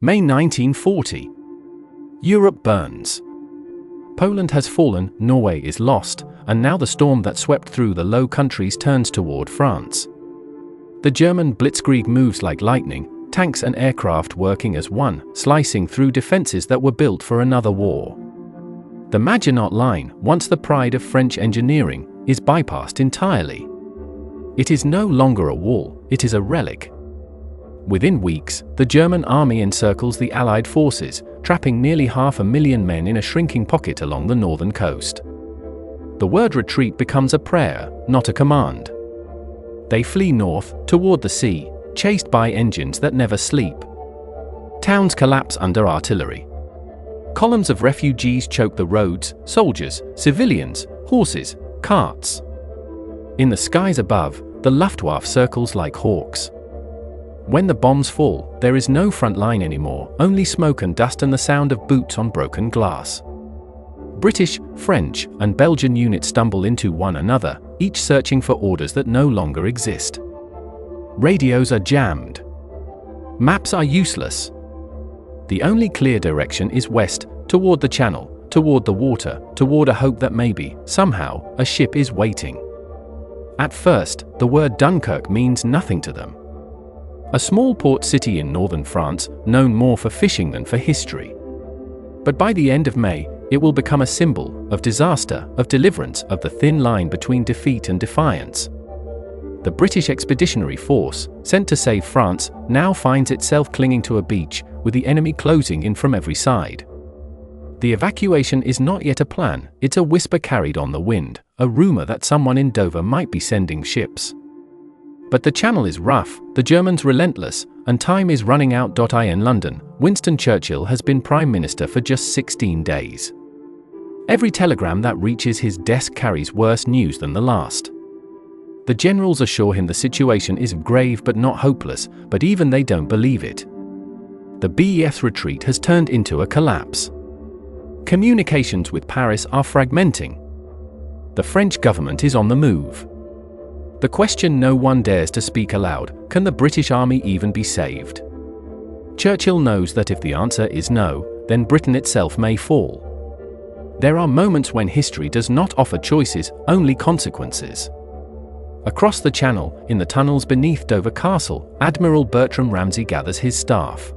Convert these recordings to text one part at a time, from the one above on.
May 1940. Europe burns. Poland has fallen, Norway is lost, and now the storm that swept through the Low Countries turns toward France. The German blitzkrieg moves like lightning, tanks and aircraft working as one, slicing through defenses that were built for another war. The Maginot Line, once the pride of French engineering, is bypassed entirely. It is no longer a wall, it is a relic. Within weeks, the German army encircles the Allied forces, trapping nearly 500,000 men in a shrinking pocket along the northern coast. The word retreat becomes a prayer, not a command. They flee north, toward the sea, chased by engines that never sleep. Towns collapse under artillery. Columns of refugees choke the roads, soldiers, civilians, horses, carts. In the skies above, the Luftwaffe circles like hawks. When the bombs fall, there is no front line anymore, only smoke and dust and the sound of boots on broken glass. British, French, and Belgian units stumble into one another, each searching for orders that no longer exist. Radios are jammed. Maps are useless. The only clear direction is west, toward the channel, toward the water, toward a hope that maybe, somehow, a ship is waiting. At first, the word Dunkirk means nothing to them. A small port city in northern France, known more for fishing than for history. But by the end of May, it will become a symbol of disaster, of deliverance, of the thin line between defeat and defiance. The British Expeditionary Force, sent to save France, now finds itself clinging to a beach, with the enemy closing in from every side. The evacuation is not yet a plan, it's a whisper carried on the wind, a rumor that someone in Dover might be sending ships. But the channel is rough, the Germans relentless, and time is running out. In London, Winston Churchill has been Prime Minister for just 16 days. Every telegram that reaches his desk carries worse news than the last. The generals assure him the situation is grave but not hopeless, but even they don't believe it. The BEF's retreat has turned into a collapse. Communications with Paris are fragmenting. The French government is on the move. The question no one dares to speak aloud: can the British Army even be saved? Churchill knows that if the answer is no, then Britain itself may fall. There are moments when history does not offer choices, only consequences. Across the channel, in the tunnels beneath Dover Castle, Admiral Bertram Ramsay gathers his staff.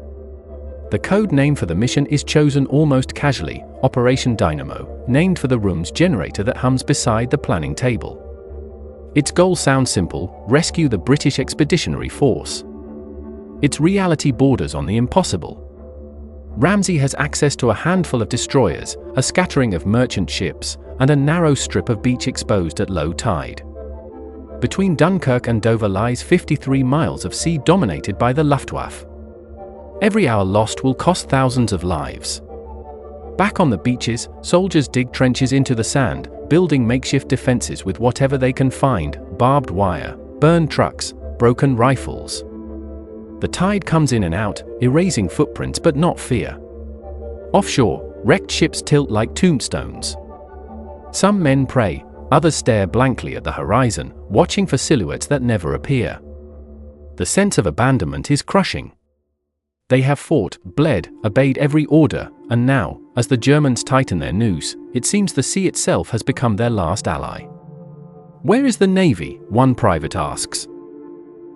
The code name for the mission is chosen almost casually, Operation Dynamo, named for the room's generator that hums beside the planning table. Its goal sounds simple: rescue the British Expeditionary Force. Its reality borders on the impossible. Ramsay has access to a handful of destroyers, a scattering of merchant ships, and a narrow strip of beach exposed at low tide. Between Dunkirk and Dover lies 53 miles of sea dominated by the Luftwaffe. Every hour lost will cost thousands of lives. Back on the beaches, soldiers dig trenches into the sand, building makeshift defenses with whatever they can find: barbed wire, burned trucks, broken rifles. The tide comes in and out, erasing footprints but not fear. Offshore, wrecked ships tilt like tombstones. Some men pray, others stare blankly at the horizon, watching for silhouettes that never appear. The sense of abandonment is crushing. They have fought, bled, obeyed every order, and now, as the Germans tighten their noose, it seems the sea itself has become their last ally. Where is the Navy? One private asks.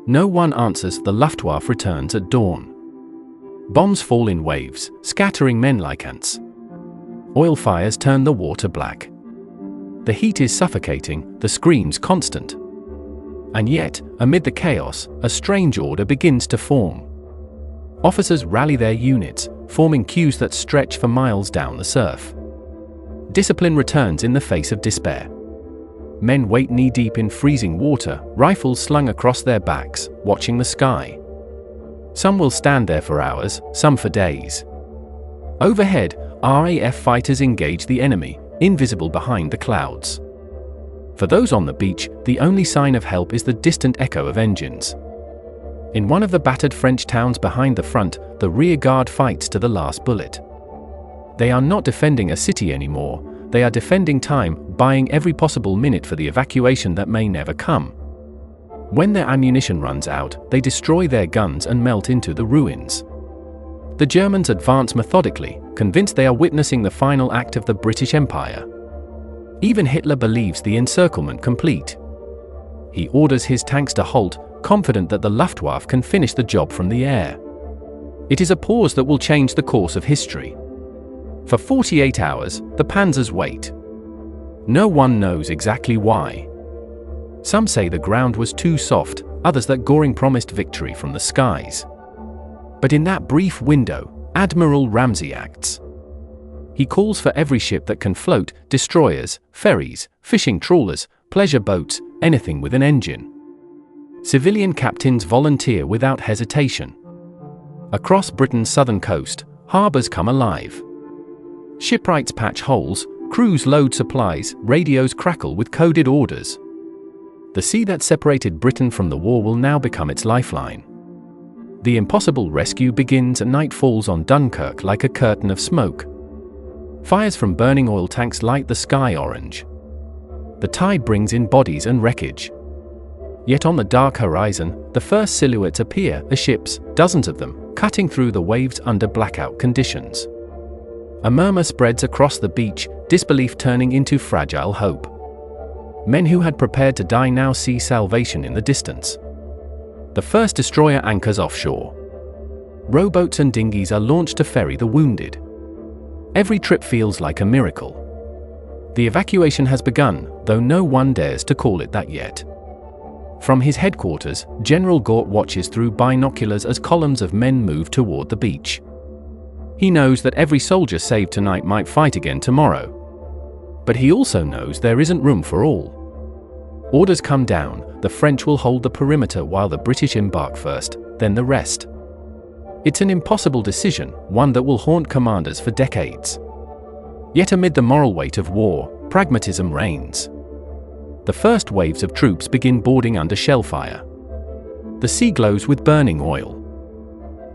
No one answers. The Luftwaffe returns at dawn. Bombs fall in waves, scattering men like ants. Oil fires turn the water black. The heat is suffocating, the screams constant. And yet, amid the chaos, a strange order begins to form. Officers rally their units, forming queues that stretch for miles down the surf. Discipline returns in the face of despair. Men wait knee-deep in freezing water, rifles slung across their backs, watching the sky. Some will stand there for hours, some for days. Overhead, RAF fighters engage the enemy, invisible behind the clouds. For those on the beach, the only sign of help is the distant echo of engines. In one of the battered French towns behind the front, the rear guard fights to the last bullet. They are not defending a city anymore, they are defending time, buying every possible minute for the evacuation that may never come. When their ammunition runs out, they destroy their guns and melt into the ruins. The Germans advance methodically, convinced they are witnessing the final act of the British Empire. Even Hitler believes the encirclement complete. He orders his tanks to halt, confident that the Luftwaffe can finish the job from the air. It is a pause that will change the course of history. For 48 hours, the panzers wait. No one knows exactly why. Some say the ground was too soft, others that Göring promised victory from the skies. But in that brief window, Admiral Ramsay acts. He calls for every ship that can float, destroyers, ferries, fishing trawlers, pleasure boats, anything with an engine. Civilian captains volunteer without hesitation. Across Britain's southern coast, harbours come alive. Shipwrights patch holes, crews load supplies, radios crackle with coded orders. The sea that separated Britain from the war will now become its lifeline. The impossible rescue begins and night falls on Dunkirk like a curtain of smoke. Fires from burning oil tanks light the sky orange. The tide brings in bodies and wreckage. Yet on the dark horizon, the first silhouettes appear as ships, dozens of them, cutting through the waves under blackout conditions. A murmur spreads across the beach, disbelief turning into fragile hope. Men who had prepared to die now see salvation in the distance. The first destroyer anchors offshore. Rowboats and dinghies are launched to ferry the wounded. Every trip feels like a miracle. The evacuation has begun, though no one dares to call it that yet. From his headquarters, General Gort watches through binoculars as columns of men move toward the beach. He knows that every soldier saved tonight might fight again tomorrow. But he also knows there isn't room for all. Orders come down, the French will hold the perimeter while the British embark first, then the rest. It's an impossible decision, one that will haunt commanders for decades. Yet amid the moral weight of war, pragmatism reigns. The first waves of troops begin boarding under shellfire. The sea glows with burning oil.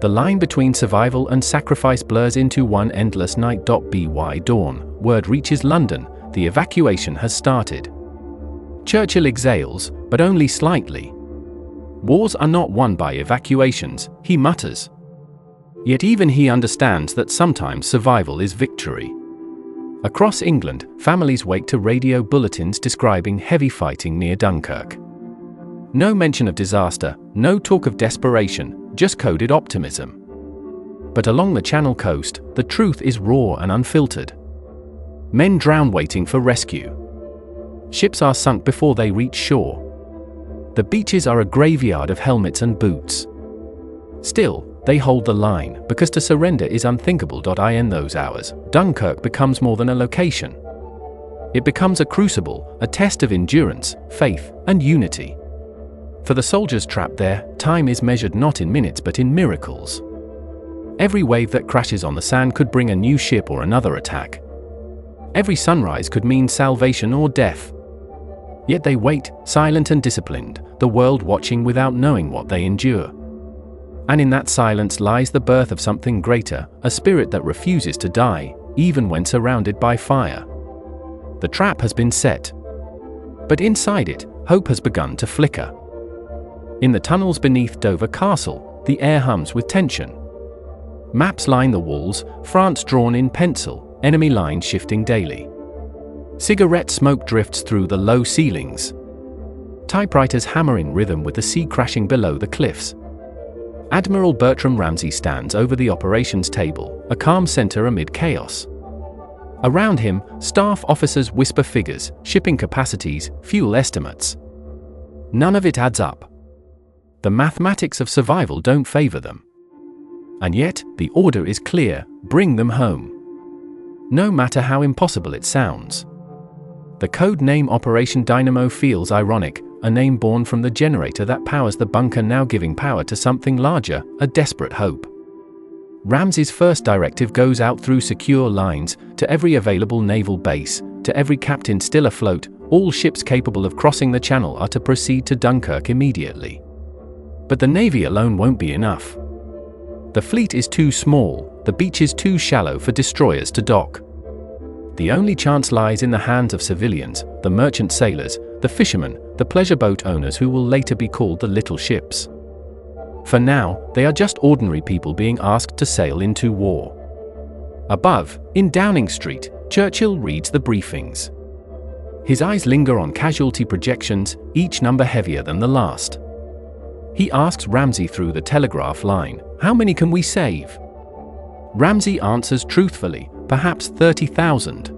The line between survival and sacrifice blurs into one endless night. By dawn, word reaches London, the evacuation has started. Churchill exhales, but only slightly. Wars are not won by evacuations, he mutters. Yet even he understands that sometimes survival is victory. Across England, families wake to radio bulletins describing heavy fighting near Dunkirk. No mention of disaster, no talk of desperation, just coded optimism. But along the Channel coast, the truth is raw and unfiltered. Men drown waiting for rescue. Ships are sunk before they reach shore. The beaches are a graveyard of helmets and boots. Still, they hold the line, because to surrender is unthinkable. In those hours, Dunkirk becomes more than a location. It becomes a crucible, a test of endurance, faith, and unity. For the soldiers trapped there, time is measured not in minutes but in miracles. Every wave that crashes on the sand could bring a new ship or another attack. Every sunrise could mean salvation or death. Yet they wait, silent and disciplined, the world watching without knowing what they endure. And in that silence lies the birth of something greater, a spirit that refuses to die, even when surrounded by fire. The trap has been set. But inside it, hope has begun to flicker. In the tunnels beneath Dover Castle, the air hums with tension. Maps line the walls, France drawn in pencil, enemy lines shifting daily. Cigarette smoke drifts through the low ceilings. Typewriters hammer in rhythm with the sea crashing below the cliffs. Admiral Bertram Ramsay stands over the operations table, a calm center amid chaos. Around him, staff officers whisper figures, shipping capacities, fuel estimates. None of it adds up. The mathematics of survival don't favor them. And yet, the order is clear: bring them home. No matter how impossible it sounds. The code name Operation Dynamo feels ironic, a name born from the generator that powers the bunker, now giving power to something larger, a desperate hope. Ramsay's first directive goes out through secure lines, to every available naval base, to every captain still afloat. All ships capable of crossing the Channel are to proceed to Dunkirk immediately. But the Navy alone won't be enough. The fleet is too small, the beach is too shallow for destroyers to dock. The only chance lies in the hands of civilians, the merchant sailors, the fishermen, the pleasure boat owners who will later be called the little ships. For now, they are just ordinary people being asked to sail into war. Above, in Downing Street, Churchill reads the briefings. His eyes linger on casualty projections, each number heavier than the last. He asks Ramsay through the telegraph line, "How many can we save?" Ramsay answers truthfully, "Perhaps 30,000.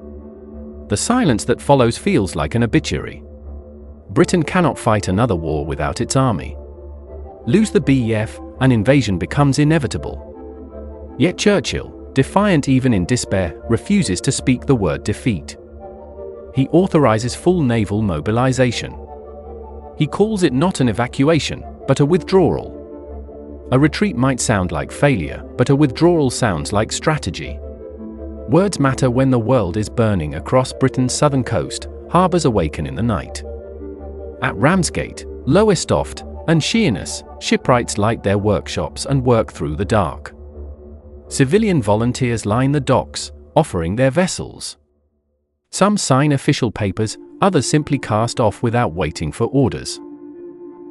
The silence that follows feels like an obituary. Britain cannot fight another war without its army. Lose the BEF, an invasion becomes inevitable. Yet Churchill, defiant even in despair, refuses to speak the word defeat. He authorizes full naval mobilization. He calls it not an evacuation, but a withdrawal. A retreat might sound like failure, but a withdrawal sounds like strategy. Words matter when the world is burning across Britain's southern coast, harbors awaken in the night. At Ramsgate, Lowestoft, and Sheerness, shipwrights light their workshops and work through the dark. Civilian volunteers line the docks, offering their vessels. Some sign official papers, others simply cast off without waiting for orders.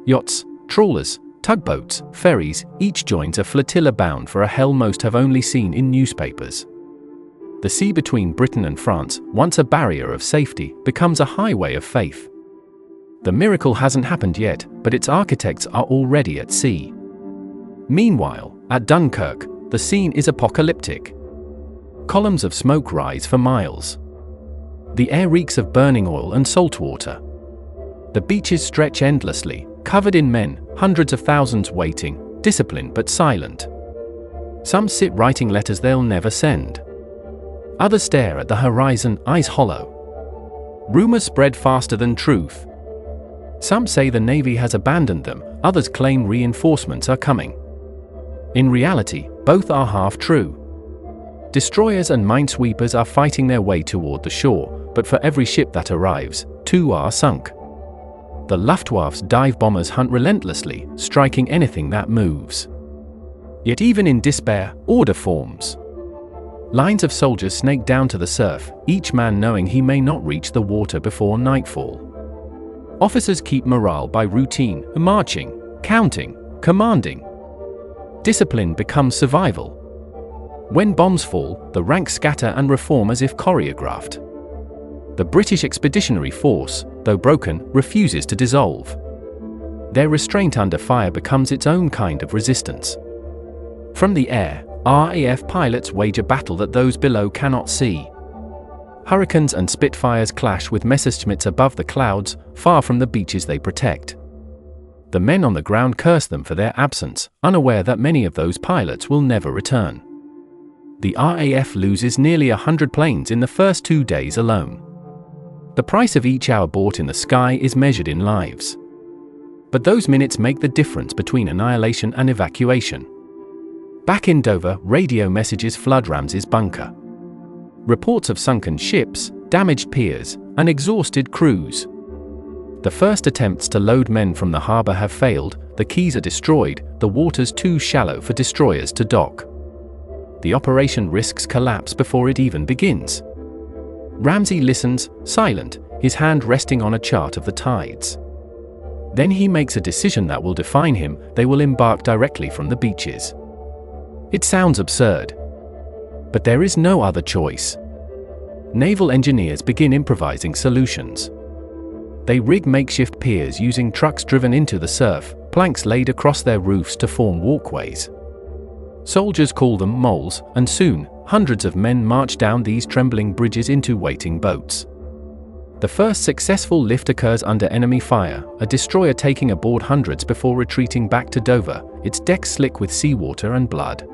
Yachts, trawlers, tugboats, ferries, each joins a flotilla bound for a hell most have only seen in newspapers. The sea between Britain and France, once a barrier of safety, becomes a highway of faith. The miracle hasn't happened yet, but its architects are already at sea. Meanwhile, at Dunkirk, the scene is apocalyptic. Columns of smoke rise for miles. The air reeks of burning oil and salt water. The beaches stretch endlessly, covered in men, hundreds of thousands waiting, disciplined but silent. Some sit writing letters they'll never send. Others stare at the horizon, eyes hollow. Rumors spread faster than truth. Some say the Navy has abandoned them, others claim reinforcements are coming. In reality, both are half true. Destroyers and minesweepers are fighting their way toward the shore, but for every ship that arrives, 2 are sunk. The Luftwaffe's dive bombers hunt relentlessly, striking anything that moves. Yet even in despair, order forms. Lines of soldiers snake down to the surf, each man knowing he may not reach the water before nightfall. Officers keep morale by routine, marching, counting, commanding. Discipline becomes survival. When bombs fall, the ranks scatter and reform as if choreographed. The British Expeditionary Force, though broken, refuses to dissolve. Their restraint under fire becomes its own kind of resistance. From the air, RAF pilots wage a battle that those below cannot see. Hurricanes and Spitfires clash with Messerschmitts above the clouds, far from the beaches they protect. The men on the ground curse them for their absence, unaware that many of those pilots will never return. The RAF loses nearly 100 planes in the first 2 days alone. The price of each hour bought in the sky is measured in lives. But those minutes make the difference between annihilation and evacuation. Back in Dover, radio messages flood Ramsay's bunker. Reports of sunken ships, damaged piers, and exhausted crews. The first attempts to load men from the harbor have failed, the quays are destroyed, the water's too shallow for destroyers to dock. The operation risks collapse before it even begins. Ramsay listens, silent, his hand resting on a chart of the tides. Then he makes a decision that will define him: they will embark directly from the beaches. It sounds absurd. But there is no other choice. Naval engineers begin improvising solutions. They rig makeshift piers using trucks driven into the surf, planks laid across their roofs to form walkways. Soldiers call them moles, and soon, hundreds of men march down these trembling bridges into waiting boats. The first successful lift occurs under enemy fire, a destroyer taking aboard hundreds before retreating back to Dover, its decks slick with seawater and blood.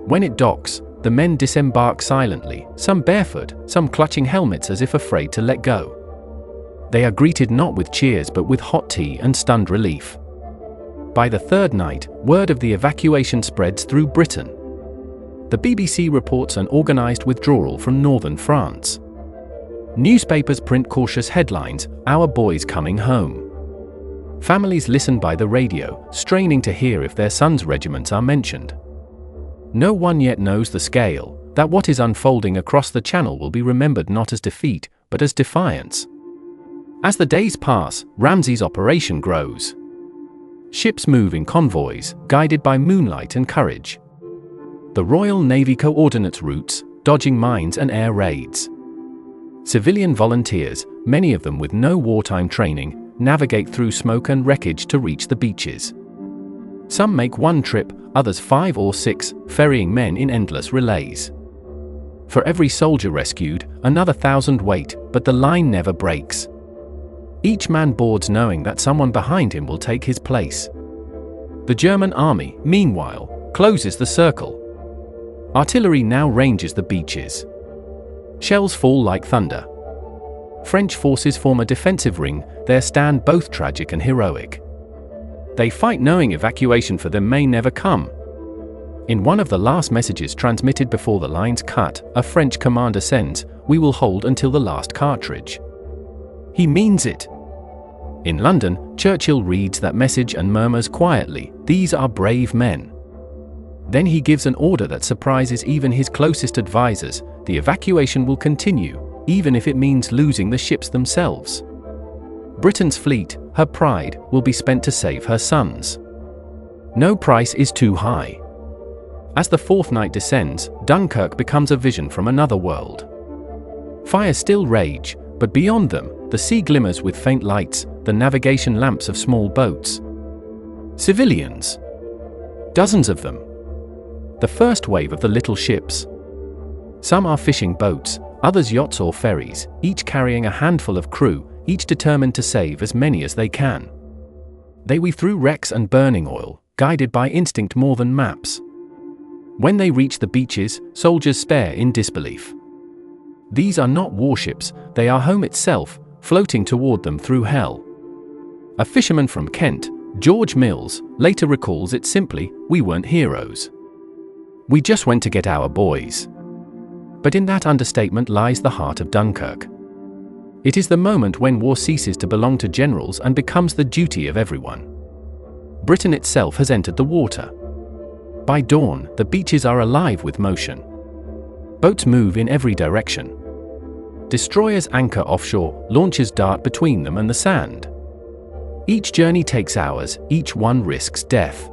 When it docks, the men disembark silently, some barefoot, some clutching helmets as if afraid to let go. They are greeted not with cheers but with hot tea and stunned relief. By the third night, word of the evacuation spreads through Britain. The BBC reports an organized withdrawal from northern France. Newspapers print cautious headlines, "Our boys coming home." Families listen by the radio, straining to hear if their sons' regiments are mentioned. No one yet knows the scale, that what is unfolding across the channel will be remembered not as defeat, but as defiance. As the days pass, Ramsay's operation grows. Ships move in convoys, guided by moonlight and courage. The Royal Navy coordinates routes, dodging mines and air raids. Civilian volunteers, many of them with no wartime training, navigate through smoke and wreckage to reach the beaches. Some make one trip, others 5 or 6, ferrying men in endless relays. For every soldier rescued, another 1,000 wait, but the line never breaks. Each man boards knowing that someone behind him will take his place. The German army, meanwhile, closes the circle. Artillery now ranges the beaches. Shells fall like thunder. French forces form a defensive ring, their stand both tragic and heroic. They fight knowing evacuation for them may never come. In one of the last messages transmitted before the lines cut, a French commander sends, "We will hold until the last cartridge." He means it. In London, Churchill reads that message and murmurs quietly, "These are brave men." Then he gives an order that surprises even his closest advisors: the evacuation will continue, even if it means losing the ships themselves. Britain's fleet, her pride, will be spent to save her sons. No price is too high. As the fourth night descends, Dunkirk becomes a vision from another world. Fires still rage, but beyond them, the sea glimmers with faint lights, the navigation lamps of small boats. Civilians. Dozens of them. The first wave of the little ships. Some are fishing boats, others yachts or ferries, each carrying a handful of crew, each determined to save as many as they can. They weave through wrecks and burning oil, guided by instinct more than maps. When they reach the beaches, soldiers stare in disbelief. These are not warships, they are home itself, floating toward them through hell. A fisherman from Kent, George Mills, later recalls it simply, "We weren't heroes. We just went to get our boys." But in that understatement lies the heart of Dunkirk. It is the moment when war ceases to belong to generals and becomes the duty of everyone. Britain itself has entered the water. By dawn, the beaches are alive with motion. Boats move in every direction. Destroyers anchor offshore, launchers dart between them and the sand. Each journey takes hours, each one risks death.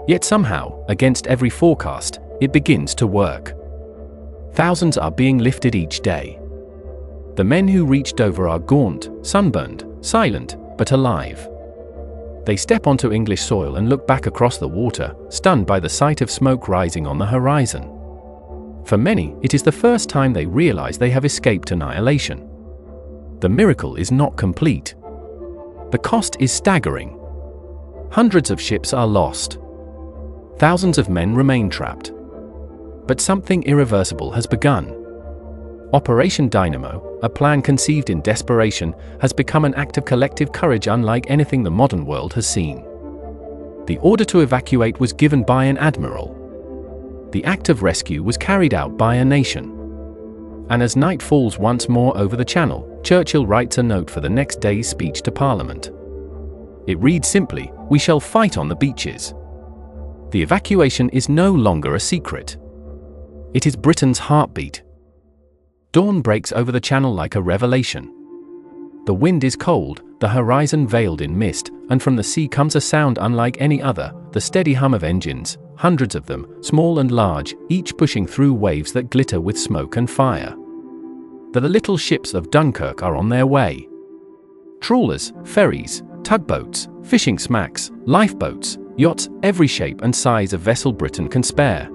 Yet somehow, against every forecast, it begins to work. Thousands are being lifted each day. The men who reach Dover are gaunt, sunburned, silent, but alive. They step onto English soil and look back across the water, stunned by the sight of smoke rising on the horizon. For many, it is the first time they realize they have escaped annihilation. The miracle is not complete. The cost is staggering. Hundreds of ships are lost. Thousands of men remain trapped. But something irreversible has begun. Operation Dynamo, a plan conceived in desperation, has become an act of collective courage unlike anything the modern world has seen. The order to evacuate was given by an admiral. The act of rescue was carried out by a nation. And as night falls once more over the Channel, Churchill writes a note for the next day's speech to Parliament. It reads simply, "We shall fight on the beaches." The evacuation is no longer a secret. It is Britain's heartbeat. Dawn breaks over the Channel like a revelation. The wind is cold, the horizon veiled in mist, and from the sea comes a sound unlike any other, the steady hum of engines, hundreds of them, small and large, each pushing through waves that glitter with smoke and fire. The little ships of Dunkirk are on their way. Trawlers, ferries, tugboats, fishing smacks, lifeboats, yachts, every shape and size of vessel Britain can spare.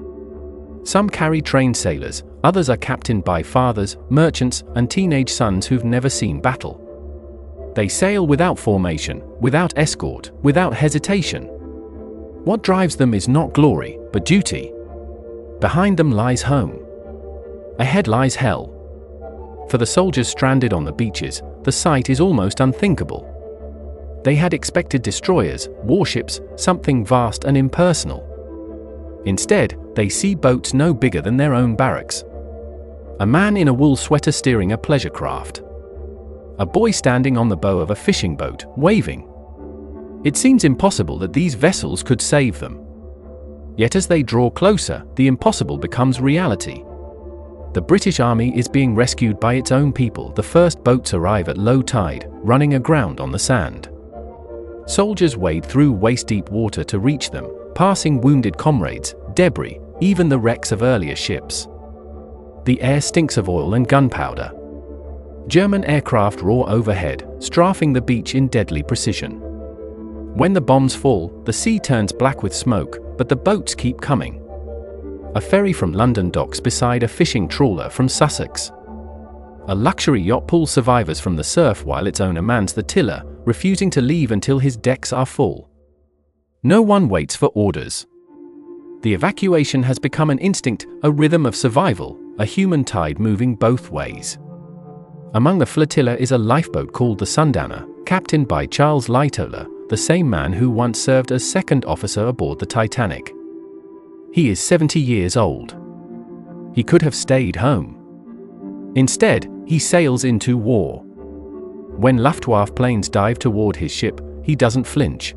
Some carry trained sailors, others are captained by fathers, merchants, and teenage sons who've never seen battle. They sail without formation, without escort, without hesitation. What drives them is not glory, but duty. Behind them lies home. Ahead lies hell. For the soldiers stranded on the beaches, the sight is almost unthinkable. They had expected destroyers, warships, something vast and impersonal. Instead, they see boats no bigger than their own barracks. A man in a wool sweater steering a pleasure craft. A boy standing on the bow of a fishing boat, waving. It seems impossible that these vessels could save them. Yet as they draw closer, the impossible becomes reality. The British Army is being rescued by its own people. The first boats arrive at low tide, running aground on the sand. Soldiers wade through waist-deep water to reach them, passing wounded comrades, debris, even the wrecks of earlier ships. The air stinks of oil and gunpowder. German aircraft roar overhead, strafing the beach in deadly precision. When the bombs fall, the sea turns black with smoke, but the boats keep coming. A ferry from London docks beside a fishing trawler from Sussex. A luxury yacht pulls survivors from the surf while its owner mans the tiller, refusing to leave until his decks are full. No one waits for orders. The evacuation has become an instinct, a rhythm of survival, a human tide moving both ways. Among the flotilla is a lifeboat called the Sundowner, captained by Charles Lightoller, the same man who once served as second officer aboard the Titanic. He is 70 years old. He could have stayed home. Instead, he sails into war. When Luftwaffe planes dive toward his ship, he doesn't flinch.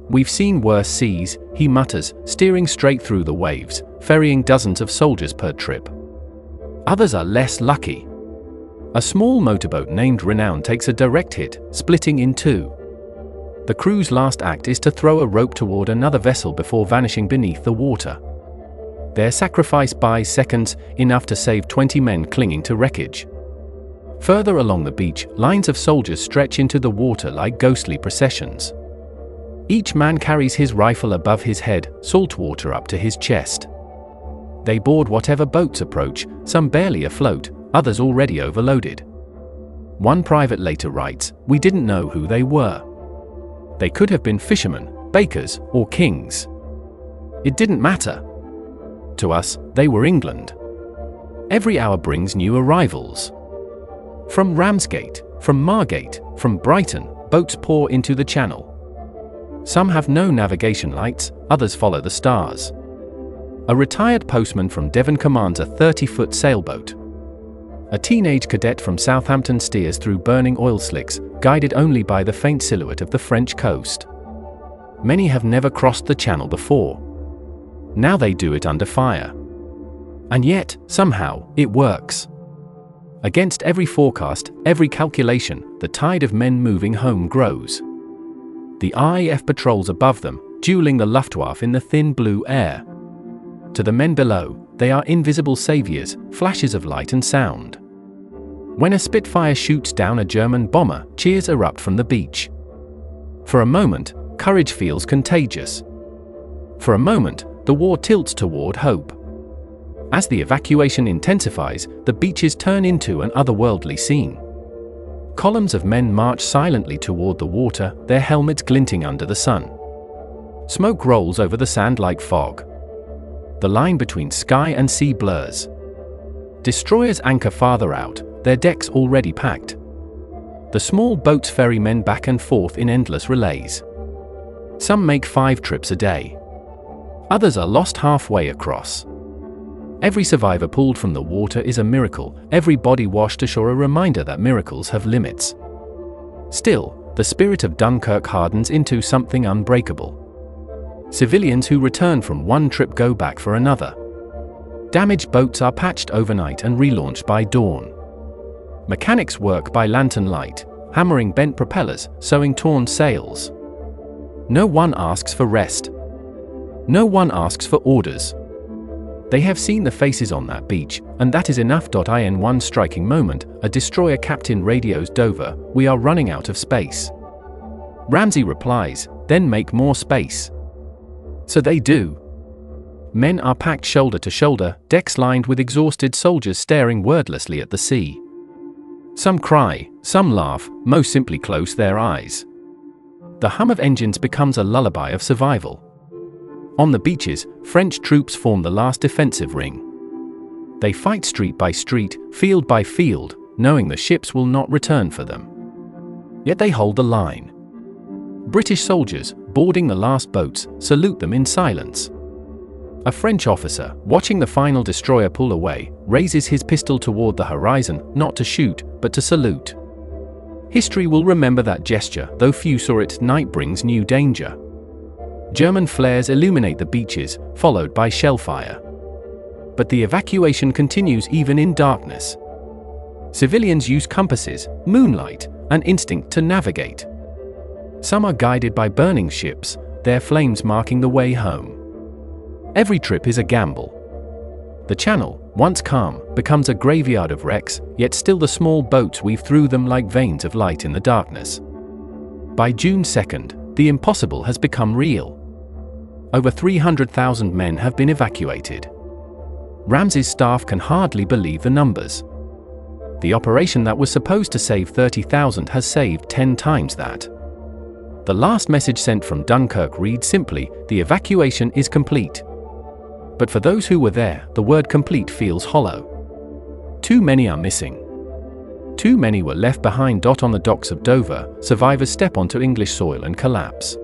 "We've seen worse seas," he mutters, steering straight through the waves, ferrying dozens of soldiers per trip. Others are less lucky. A small motorboat named Renown takes a direct hit, splitting in two. The crew's last act is to throw a rope toward another vessel before vanishing beneath the water. Their sacrifice buys seconds, enough to save 20 men clinging to wreckage. Further along the beach, lines of soldiers stretch into the water like ghostly processions. Each man carries his rifle above his head, salt water up to his chest. They board whatever boats approach, some barely afloat, others already overloaded. One private later writes, "We didn't know who they were. They could have been fishermen, bakers, or kings. It didn't matter. To us, they were England." Every hour brings new arrivals. From Ramsgate, from Margate, from Brighton, boats pour into the channel. Some have no navigation lights, others follow the stars. A retired postman from Devon commands a 30-foot sailboat. A teenage cadet from Southampton steers through burning oil slicks, guided only by the faint silhouette of the French coast. Many have never crossed the channel before. Now they do it under fire. And yet, somehow, it works. Against every forecast, every calculation, the tide of men moving home grows. The RAF patrols above them, dueling the Luftwaffe in the thin blue air. To the men below, they are invisible saviors, flashes of light and sound. When a Spitfire shoots down a German bomber, cheers erupt from the beach. For a moment, courage feels contagious. For a moment, the war tilts toward hope. As the evacuation intensifies, the beaches turn into an otherworldly scene. Columns of men march silently toward the water, their helmets glinting under the sun. Smoke rolls over the sand like fog. The line between sky and sea blurs. Destroyers anchor farther out, their decks already packed. The small boats ferry men back and forth in endless relays. Some make 5 trips a day. Others are lost halfway across. Every survivor pulled from the water is a miracle, every body washed ashore a reminder that miracles have limits. Still, the spirit of Dunkirk hardens into something unbreakable. Civilians who return from one trip go back for another. Damaged boats are patched overnight and relaunched by dawn. Mechanics work by lantern light, hammering bent propellers, sewing torn sails. No one asks for rest. No one asks for orders. They have seen the faces on that beach, and that is enough. In one striking moment, a destroyer captain radios Dover, "We are running out of space." Ramsey replies, "Then make more space." So they do. Men are packed shoulder to shoulder, decks lined with exhausted soldiers staring wordlessly at the sea. Some cry, some laugh, most simply close their eyes. The hum of engines becomes a lullaby of survival. On the beaches, French troops form the last defensive ring. They fight street by street, field by field, knowing the ships will not return for them. Yet they hold the line. British soldiers, boarding the last boats, salute them in silence. A French officer, watching the final destroyer pull away, raises his pistol toward the horizon, not to shoot, but to salute. History will remember that gesture, though few saw it. Night brings new danger. German flares illuminate the beaches, followed by shellfire. But the evacuation continues even in darkness. Civilians use compasses, moonlight, and instinct to navigate. Some are guided by burning ships, their flames marking the way home. Every trip is a gamble. The channel, once calm, becomes a graveyard of wrecks, yet still the small boats weave through them like veins of light in the darkness. By June 2nd, the impossible has become real. Over 300,000 men have been evacuated. Ramsey's staff can hardly believe the numbers. The operation that was supposed to save 30,000 has saved 10 times that. The last message sent from Dunkirk reads simply, "The evacuation is complete." But for those who were there, the word complete feels hollow. Too many are missing. Too many were left behind. On the docks of Dover, survivors step onto English soil and collapse.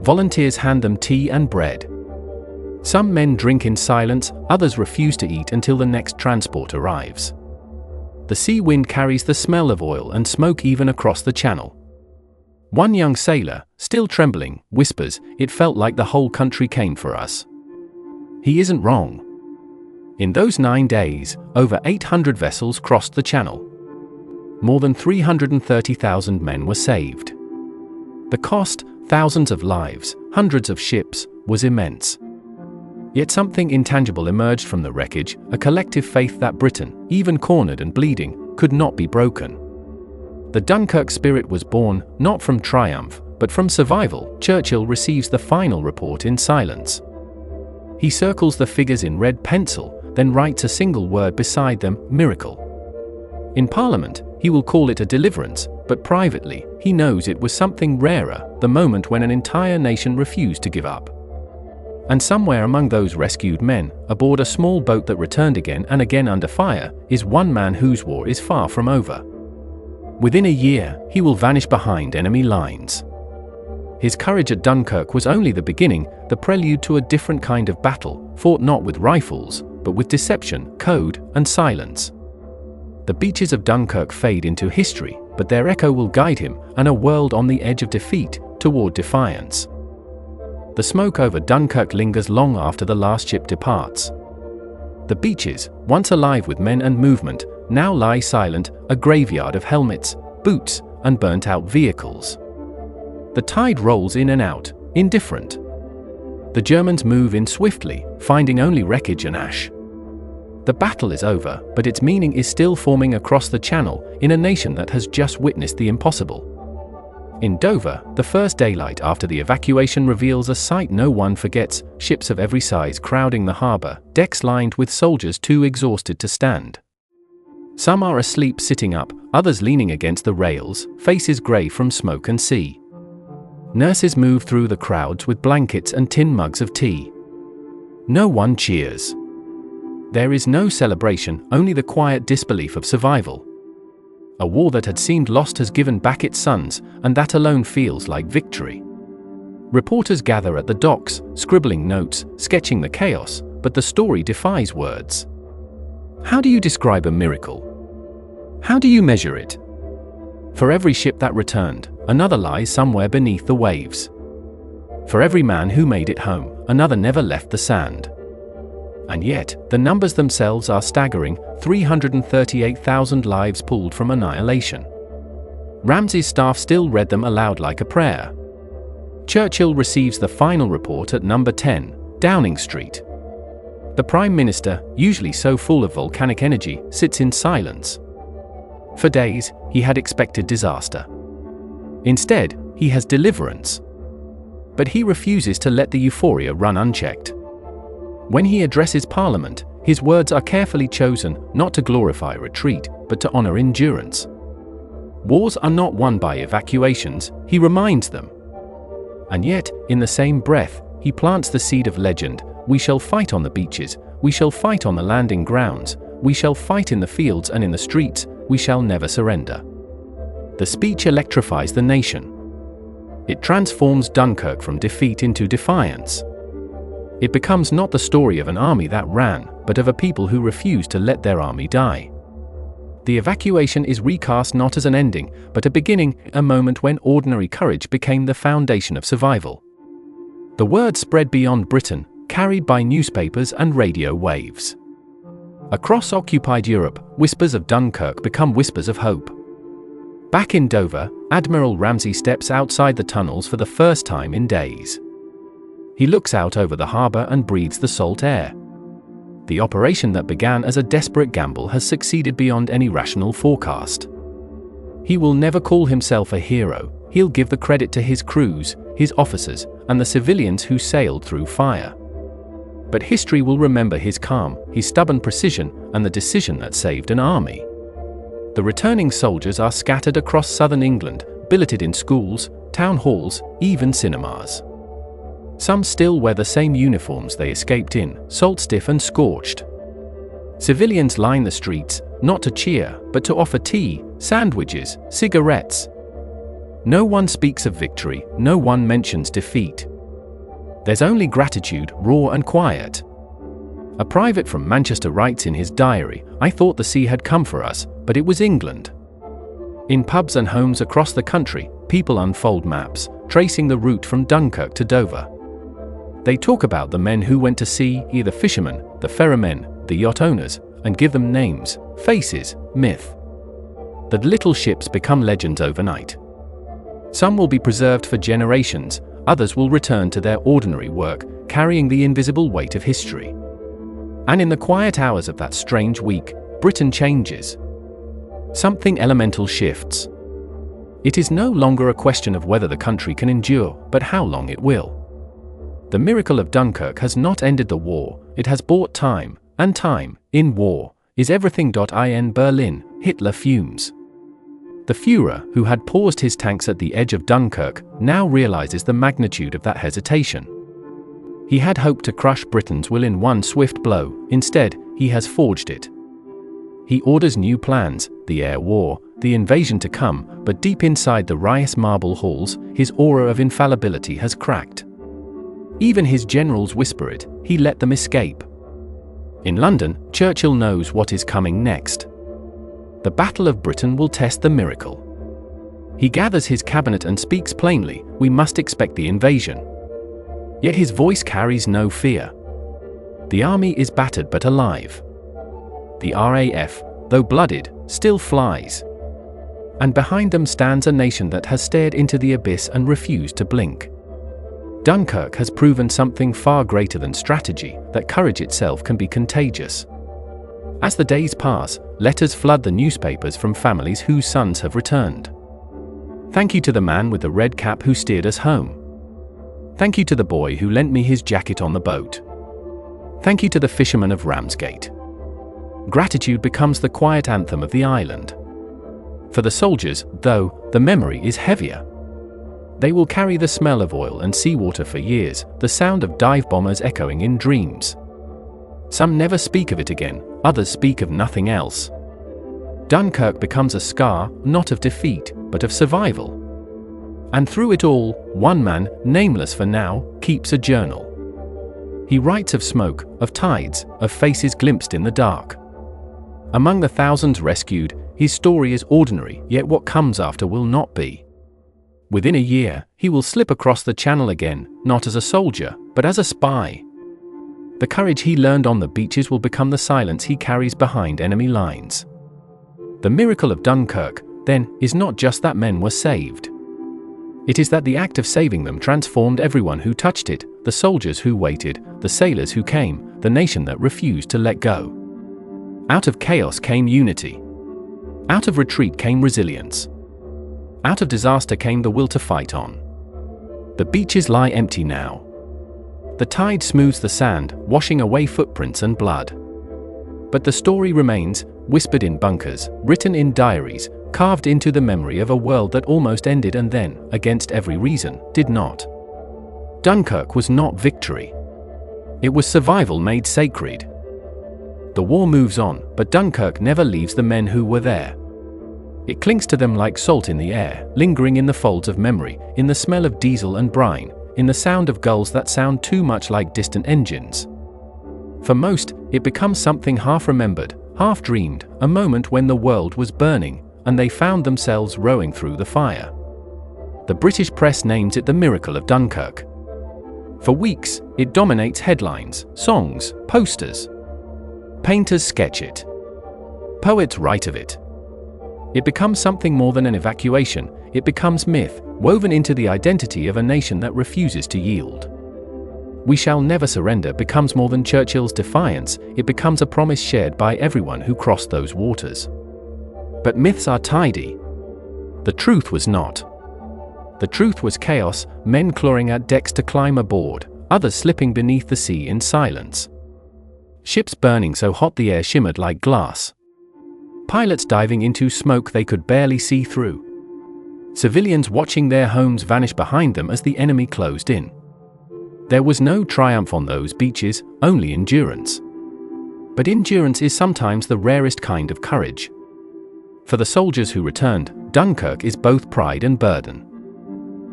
Volunteers hand them tea and bread. Some men drink in silence, others refuse to eat until the next transport arrives. The sea wind carries the smell of oil and smoke even across the channel. One young sailor, still trembling, whispers, "It felt like the whole country came for us." He isn't wrong. In those 9 days, over 800 vessels crossed the channel. More than 330,000 men were saved. The cost, thousands of lives, hundreds of ships, was immense. Yet something intangible emerged from the wreckage, a collective faith that Britain, even cornered and bleeding, could not be broken. The Dunkirk spirit was born, not from triumph, but from survival. Churchill receives the final report in silence. He circles the figures in red pencil, then writes a single word beside them, miracle. In Parliament, he will call it a deliverance, but privately, he knows it was something rarer, the moment when an entire nation refused to give up. And somewhere among those rescued men, aboard a small boat that returned again and again under fire, is one man whose war is far from over. Within a year, he will vanish behind enemy lines. His courage at Dunkirk was only the beginning, the prelude to a different kind of battle, fought not with rifles, but with deception, code, and silence. The beaches of Dunkirk fade into history, but their echo will guide him, and a world on the edge of defeat, toward defiance. The smoke over Dunkirk lingers long after the last ship departs. The beaches, once alive with men and movement, now lie silent, a graveyard of helmets, boots, and burnt-out vehicles. The tide rolls in and out, indifferent. The Germans move in swiftly, finding only wreckage and ash. The battle is over, but its meaning is still forming across the channel, in a nation that has just witnessed the impossible. In Dover, the first daylight after the evacuation reveals a sight no one forgets, ships of every size crowding the harbor, decks lined with soldiers too exhausted to stand. Some are asleep sitting up, others leaning against the rails, faces grey from smoke and sea. Nurses move through the crowds with blankets and tin mugs of tea. No one cheers. There is no celebration, only the quiet disbelief of survival. A war that had seemed lost has given back its sons, and that alone feels like victory. Reporters gather at the docks, scribbling notes, sketching the chaos, but the story defies words. How do you describe a miracle? How do you measure it? For every ship that returned, another lies somewhere beneath the waves. For every man who made it home, another never left the sand. And yet, the numbers themselves are staggering, 338,000 lives pulled from annihilation. Ramsey's staff still read them aloud like a prayer. Churchill receives the final report at number 10, Downing Street. The Prime Minister, usually so full of volcanic energy, sits in silence. For days, he had expected disaster. Instead, he has deliverance. But he refuses to let the euphoria run unchecked. When he addresses Parliament, his words are carefully chosen, not to glorify retreat, but to honor endurance. Wars are not won by evacuations, he reminds them. And yet, in the same breath, he plants the seed of legend. We shall fight on the beaches, we shall fight on the landing grounds, we shall fight in the fields and in the streets, we shall never surrender. The speech electrifies the nation. It transforms Dunkirk from defeat into defiance. It becomes not the story of an army that ran, but of a people who refused to let their army die. The evacuation is recast not as an ending, but a beginning, a moment when ordinary courage became the foundation of survival. The word spread beyond Britain, carried by newspapers and radio waves. Across occupied Europe, whispers of Dunkirk become whispers of hope. Back in Dover, Admiral Ramsay steps outside the tunnels for the first time in days. He looks out over the harbor and breathes the salt air. The operation that began as a desperate gamble has succeeded beyond any rational forecast. He will never call himself a hero. He'll give the credit to his crews, his officers, and the civilians who sailed through fire. But history will remember his calm, his stubborn precision, and the decision that saved an army. The returning soldiers are scattered across southern England, billeted in schools, town halls, even cinemas. Some still wear the same uniforms they escaped in, salt-stiff and scorched. Civilians line the streets, not to cheer, but to offer tea, sandwiches, cigarettes. No one speaks of victory, no one mentions defeat. There's only gratitude, raw and quiet. A private from Manchester writes in his diary, "I thought the sea had come for us, but it was England." In pubs and homes across the country, people unfold maps, tracing the route from Dunkirk to Dover. They talk about the men who went to sea, the fishermen, the ferrymen, the yacht owners, and give them names, faces, myth. The little ships become legends overnight. Some will be preserved for generations, others will return to their ordinary work, carrying the invisible weight of history. And in the quiet hours of that strange week, Britain changes. Something elemental shifts. It is no longer a question of whether the country can endure, but how long it will. The miracle of Dunkirk has not ended the war, it has bought time, and time, in war, is everything. In Berlin, Hitler fumes. The Führer, who had paused his tanks at the edge of Dunkirk, now realizes the magnitude of that hesitation. He had hoped to crush Britain's will in one swift blow, instead, he has forged it. He orders new plans, the air war, the invasion to come, but deep inside the riotous marble halls, his aura of infallibility has cracked. Even his generals whisper it, he let them escape. In London, Churchill knows what is coming next. The Battle of Britain will test the miracle. He gathers his cabinet and speaks plainly, we must expect the invasion. Yet his voice carries no fear. The army is battered but alive. The RAF, though blooded, still flies. And behind them stands a nation that has stared into the abyss and refused to blink. Dunkirk has proven something far greater than strategy, that courage itself can be contagious. As the days pass, letters flood the newspapers from families whose sons have returned. Thank you to the man with the red cap who steered us home. Thank you to the boy who lent me his jacket on the boat. Thank you to the fisherman of Ramsgate. Gratitude becomes the quiet anthem of the island. For the soldiers, though, the memory is heavier. They will carry the smell of oil and seawater for years, the sound of dive bombers echoing in dreams. Some never speak of it again, others speak of nothing else. Dunkirk becomes a scar, not of defeat, but of survival. And through it all, one man, nameless for now, keeps a journal. He writes of smoke, of tides, of faces glimpsed in the dark. Among the thousands rescued, his story is ordinary, yet what comes after will not be. Within a year, he will slip across the channel again, not as a soldier, but as a spy. The courage he learned on the beaches will become the silence he carries behind enemy lines. The miracle of Dunkirk, then, is not just that men were saved. It is that the act of saving them transformed everyone who touched it, the soldiers who waited, the sailors who came, the nation that refused to let go. Out of chaos came unity. Out of retreat came resilience. Out of disaster came the will to fight on. The beaches lie empty now. The tide smooths the sand, washing away footprints and blood. But the story remains, whispered in bunkers, written in diaries, carved into the memory of a world that almost ended and then, against every reason, did not. Dunkirk was not victory. It was survival made sacred. The war moves on, but Dunkirk never leaves the men who were there. It clings to them like salt in the air, lingering in the folds of memory, in the smell of diesel and brine, in the sound of gulls that sound too much like distant engines. For most, it becomes something half-remembered, half-dreamed, a moment when the world was burning, and they found themselves rowing through the fire. The British press names it the miracle of Dunkirk. For weeks, it dominates headlines, songs, posters. Painters sketch it. Poets write of it. It becomes something more than an evacuation, it becomes myth, woven into the identity of a nation that refuses to yield. We shall never surrender becomes more than Churchill's defiance, it becomes a promise shared by everyone who crossed those waters. But myths are tidy. The truth was not. The truth was chaos, men clawing at decks to climb aboard, others slipping beneath the sea in silence. Ships burning so hot the air shimmered like glass. Pilots diving into smoke they could barely see through. Civilians watching their homes vanish behind them as the enemy closed in. There was no triumph on those beaches, only endurance. But endurance is sometimes the rarest kind of courage. For the soldiers who returned, Dunkirk is both pride and burden.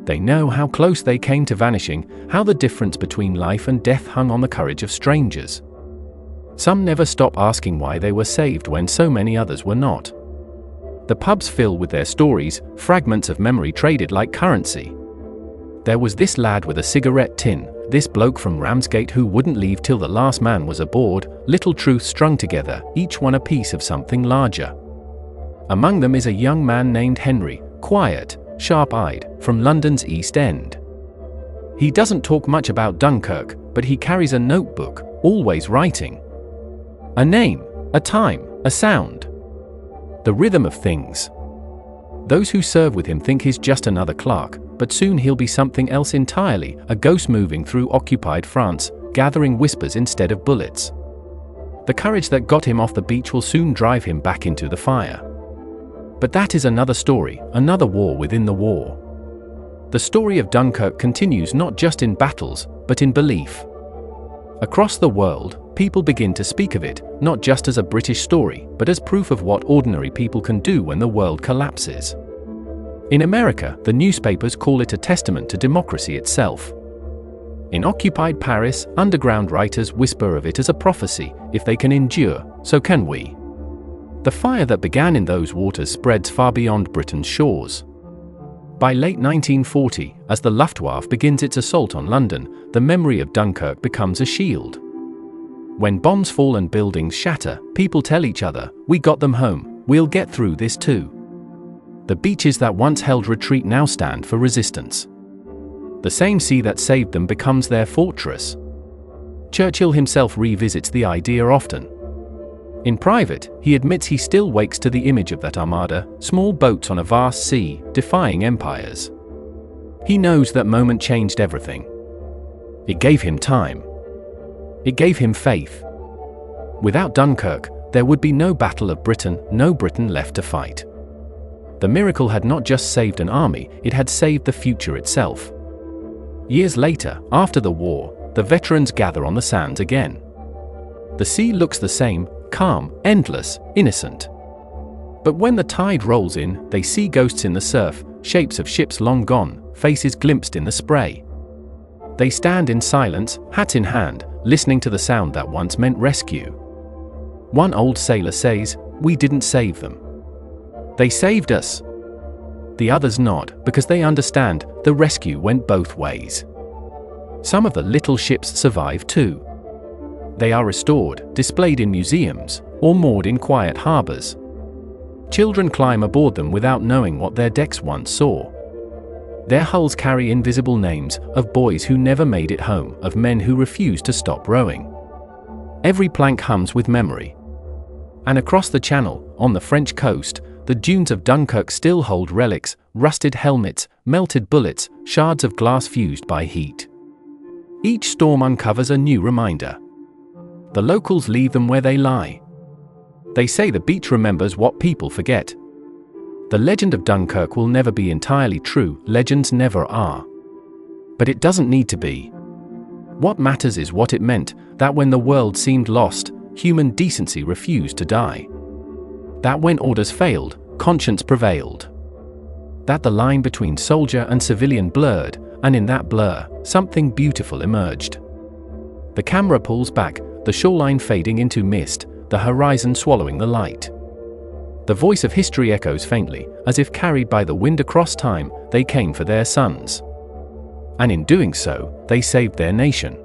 They know how close they came to vanishing, how the difference between life and death hung on the courage of strangers. Some never stop asking why they were saved when so many others were not. The pubs fill with their stories, fragments of memory traded like currency. There was this lad with a cigarette tin, this bloke from Ramsgate who wouldn't leave till the last man was aboard, little truths strung together, each one a piece of something larger. Among them is a young man named Henry, quiet, sharp-eyed, from London's East End. He doesn't talk much about Dunkirk, but he carries a notebook, always writing. A name, a time, a sound. The rhythm of things. Those who serve with him think he's just another clerk, but soon he'll be something else entirely, a ghost moving through occupied France, gathering whispers instead of bullets. The courage that got him off the beach will soon drive him back into the fire. But that is another story, another war within the war. The story of Dunkirk continues not just in battles, but in belief. Across the world, people begin to speak of it, not just as a British story, but as proof of what ordinary people can do when the world collapses. In America, the newspapers call it a testament to democracy itself. In occupied Paris, underground writers whisper of it as a prophecy: if they can endure, so can we. The fire that began in those waters spreads far beyond Britain's shores. By late 1940, as the Luftwaffe begins its assault on London, the memory of Dunkirk becomes a shield. When bombs fall and buildings shatter, people tell each other, "We got them home, we'll get through this too." The beaches that once held retreat now stand for resistance. The same sea that saved them becomes their fortress. Churchill himself revisits the idea often. In private, he admits he still wakes to the image of that armada, small boats on a vast sea, defying empires. He knows that moment changed everything. It gave him time. It gave him faith. Without Dunkirk, there would be no Battle of Britain, no Britain left to fight. The miracle had not just saved an army, it had saved the future itself. Years later, after the war, the veterans gather on the sands again. The sea looks the same, calm, endless, innocent. But when the tide rolls in, they see ghosts in the surf, shapes of ships long gone, faces glimpsed in the spray. They stand in silence, hats in hand, listening to the sound that once meant rescue. One old sailor says, "We didn't save them. They saved us." The others nod, because they understand the rescue went both ways. Some of the little ships survive too. They are restored, displayed in museums, or moored in quiet harbors. Children climb aboard them without knowing what their decks once saw. Their hulls carry invisible names of boys who never made it home, of men who refused to stop rowing. Every plank hums with memory. And across the channel, on the French coast, the dunes of Dunkirk still hold relics, rusted helmets, melted bullets, shards of glass fused by heat. Each storm uncovers a new reminder. The locals leave them where they lie. They say the beach remembers what people forget. The legend of Dunkirk will never be entirely true, legends never are. But it doesn't need to be. What matters is what it meant, that when the world seemed lost, human decency refused to die. That when orders failed, conscience prevailed. That the line between soldier and civilian blurred, and in that blur, something beautiful emerged. The camera pulls back, the shoreline fading into mist, the horizon swallowing the light. The voice of history echoes faintly, as if carried by the wind across time, they came for their sons. And in doing so, they saved their nation.